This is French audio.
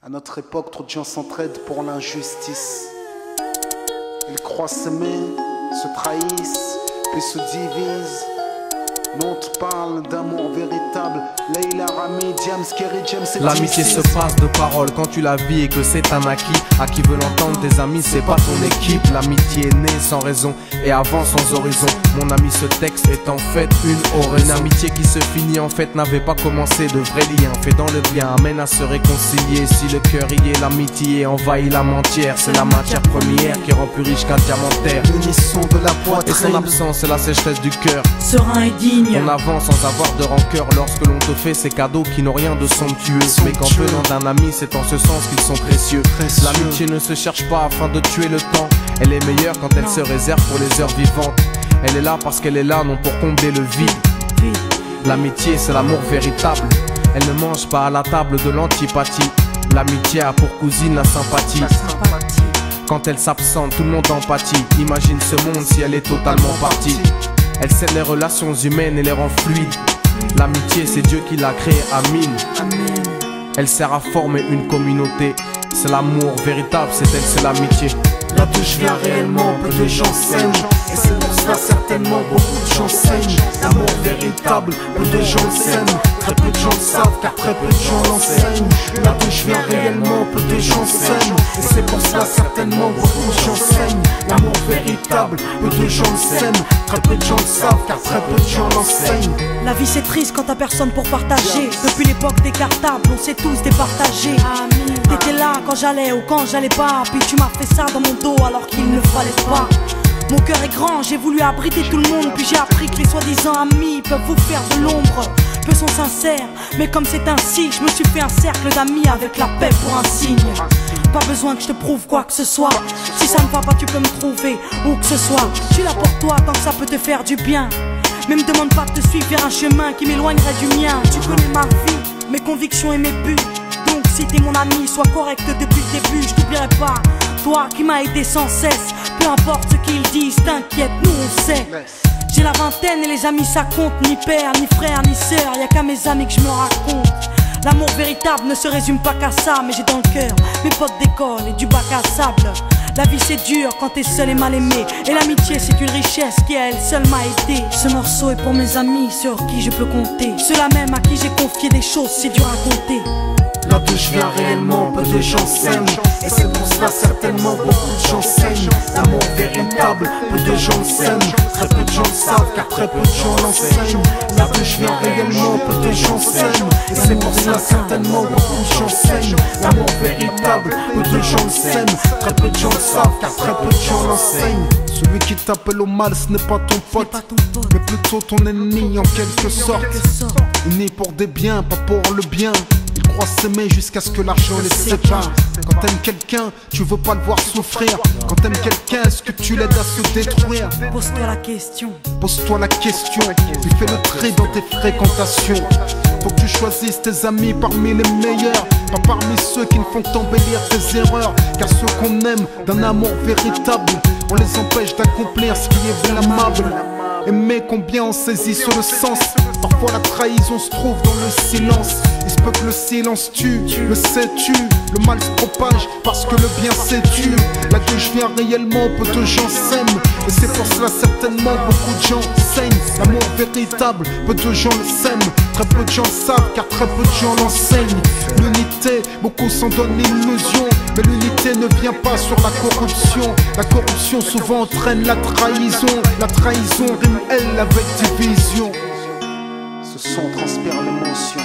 À notre époque, trop de gens s'entraident pour l'injustice. Ils croient s'aimer, se trahissent, puis se divisent. Nous on te parle d'amour véritable. Leila, Rami, Diams, Kerry, James et L'amitié se passe de paroles quand tu la vis et que c'est un acquis. À qui veut l'entendre, tes amis, c'est pas ton équipe. L'amitié est née sans raison et avance sans horizon. Mon ami, ce texte est en fait une oraison. Une amitié qui se finit en fait n'avait pas commencé. De vrais liens faits dans le bien amènent à se réconcilier. Si le cœur y est, l'amitié envahit l'âme entière. C'est la matière première qui rend plus riche qu'un diamantaire. L'unisson de la poitrine et son absence, c'est la sécheresse du cœur. Serein et digne. On avance sans avoir de rancœur lorsque l'on te fait ces cadeaux qui n'ont rien de somptueux. Mais qu'en venant d'un ami, c'est en ce sens qu'ils sont précieux. L'amitié ne se cherche pas afin de tuer le temps. Elle est meilleure quand elle se réserve pour les heures vivantes. Elle est là parce qu'elle est là, non pour combler le vide. L'amitié, c'est l'amour véritable. Elle ne mange pas à la table de l'antipathie. L'amitié a pour cousine la sympathie. Quand elle s'absente, tout le monde empathie. Imagine ce monde si elle est totalement partie. Elle scelle les relations humaines et les rend fluides. L'amitié, c'est Dieu qui l'a créée, Amin. Elle sert à former une communauté. C'est l'amour véritable, c'est elle, c'est l'amitié. Là d'où je viens réellement, peu de gens s'aiment. Et c'est pour cela certainement beaucoup de gens saignent. L'amour véritable, peu de gens le s'aiment. Très peu de gens le savent car très peu de gens l'enseignent. Là d'où je viens réellement, peu de gens s'aiment. Et c'est pour cela certainement beaucoup de gens saignent. L'amour véritable, peu de gens le s'aiment. Très peu de gens le savent car très peu de gens l'enseignent. La vie c'est triste quand t'as personne pour partager. Depuis l'époque des cartables, on s'est tous départagés. T'étais là quand j'allais ou quand j'allais pas. Puis tu m'as fait ça dans mon dos alors qu'il ne fallait pas. Mon cœur est grand, j'ai voulu abriter tout le monde. Puis j'ai appris que les soi-disant amis peuvent vous faire de l'ombre. Peu sont sincères, mais comme c'est ainsi, je me suis fait un cercle d'amis avec la paix pour un signe. Pas besoin que je te prouve quoi que ce soit. Si ça ne va pas, tu peux me trouver où que ce soit. Je suis là pour toi tant que ça peut te faire du bien. Mais me demande pas de te suivre vers un chemin qui m'éloignerait du mien. Tu connais ma vie, mes convictions et mes buts. Donc si t'es mon ami, sois correct depuis le début. Je t'oublierai pas, toi qui m'as aidé sans cesse. Peu importe ce qu'ils disent, t'inquiète, nous on sait. J'ai la vingtaine et les amis ça compte. Ni père, ni frère, ni sœur, y'a qu'à mes amis que je me raconte. L'amour véritable ne se résume pas qu'à ça. Mais j'ai dans le cœur mes potes d'école et du bac à sable. La vie c'est dur quand t'es seul et mal aimé. Et l'amitié c'est une richesse qui à elle seule m'a aidé. Ce morceau est pour mes amis sur qui je peux compter. Ceux-là même à qui j'ai confié des choses, c'est dur à compter. Là d'où je viens réellement, peu de gens s'aiment. Et c'est pour cela certainement beaucoup de gens saignent. L'amour véritable, peu de gens le s'aiment. Très peu de gens le savent car très peu de gens l'enseignent. Là d'où je viens réellement, peu de gens s'aiment. Et c'est pour cela certainement beaucoup de gens saignent. L'amour véritable, peu de gens le s'aiment. Très peu de gens le savent car très peu de gens l'enseignent. Celui qui t'appelle au mal, ce n'est pas ton pote, mais plutôt ton ennemi en quelque sorte. Il n'est pour des biens, pas pour le bien. Ils croient s'aimer jusqu'à ce que l'argent les sépare. Quand t'aimes quelqu'un, tu veux pas le voir souffrir. Quand t'aimes quelqu'un, est-ce que tu l'aides à se détruire? Pose-toi la question. Pose-toi la question, puis fais le tri dans tes fréquentations. Faut que tu choisisses tes amis parmi les meilleurs, pas parmi ceux qui ne font qu'embellir tes erreurs. Car ceux qu'on aime d'un amour véritable, on les empêche d'accomplir ce qui est blâmable. Aimer combien on saisit sur le sens. Parfois la trahison se trouve dans le silence. Il se peut que le silence tue, le sais-tu. Le mal se propage parce que le bien c'est dur. Là d'où je viens réellement, peu de gens s'aiment. Et c'est pour cela certainement beaucoup de gens saignent. L'amour véritable, peu de gens le s'aiment. Très peu de gens savent car très peu de gens l'enseignent. L'unité, beaucoup s'en donnent l'illusion. Mais l'unité ne vient pas sur la corruption. La corruption souvent entraîne la trahison. La trahison rime elle avec division. Ce son transpire l'émotion.